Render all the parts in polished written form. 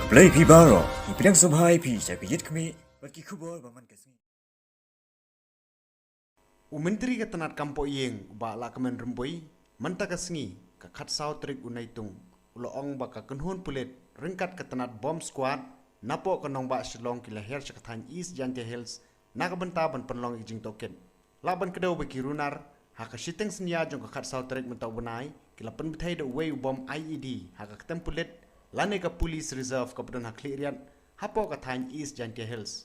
Play Pibaro, Ipidang Subhai Pi, Sapijit Kami, Baki Kubor, Baman Kasmi. Menteri Ketenat Kampo Yeng ba la kemen remboi menta kasngi ka khat sau trik unaitung ulo ong ba ka Kynhun pulet ringkat ketenat bomb squad napo kanong ba Shillong ki Hiar Chakathan East Jingpynbthei Hills na ka benta ban penlong ijing Tohkit laban kedau baki runar ha ka shiteng senya jong ka khat sau trik mentau benai ki la Kynhun de way bomb IED ha ka ketem pulet lane ka police reserve ka pedon ha clearian hapo ka Than East Jingpynbthei Hills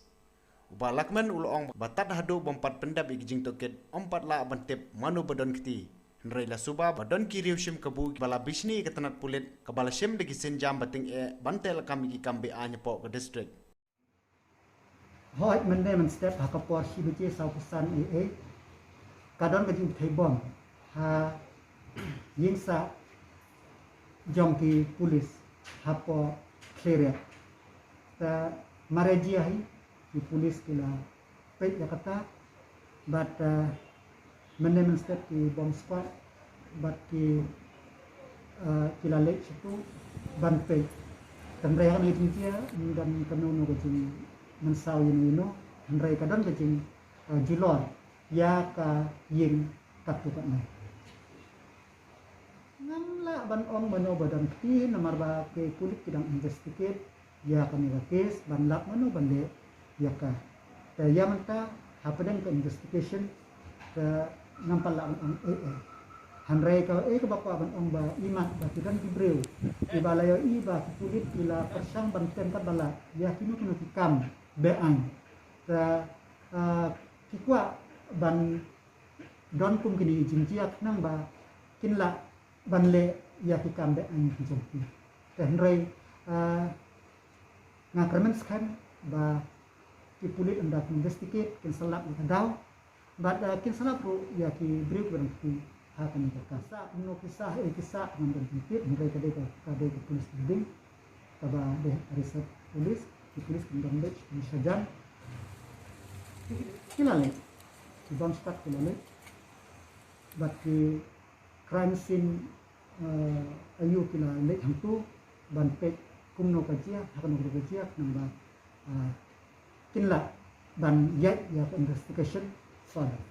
Uba lakman ulong batat hadu bompat pendap ikijing Tohkit ompat la bantip manu badon kiti Henry la suba badon kiriu shim kebu bala bisni ketenat pulit kebala shim de kisin jam bating bantel kami ki kambe anyepo ke district Hoi men step ha kapor si bece sau pesan kadon ke jing thebom ha yingsa jong ki polis hapo clear ta marejia hi di polis kila pek Jakarta but men step ki bomb squad but ki kila lek situ ban pek tandrai kan itu dia dan kanu no kucing mensau ini tandrai kadang kucing julor ya ka ying katu kat mai ngamla ban ong mano badan ki nomor ba ke kulit kidang investigate ya kami kes ban lak mano bande ya ka ya menta hapedan ke investigation ke ngampal la ang hanrei ka ke bakwa ban ong ba imat ba tidan kibreu di balayo i ba kulit ila persang banten kat bala ya kini kam beang ta kikwa ban don kum kini jinjiak nang ba kinla ban le ya kikam beang kijompi hanrei ngakramen skan ba ki pulit anda investigate kin salap ni kadau but kin salap ro ya ki break berhenti akan dikasa no kisah kisah dengan bentuk mereka kade ke polis building taba de reserve polis ki polis kendang dek di sajan kilale ki bang start kilale but ki crime scene ayu kilale hantu ban pek kumno kajia akan kajia namba kinla ban yet ya investigation further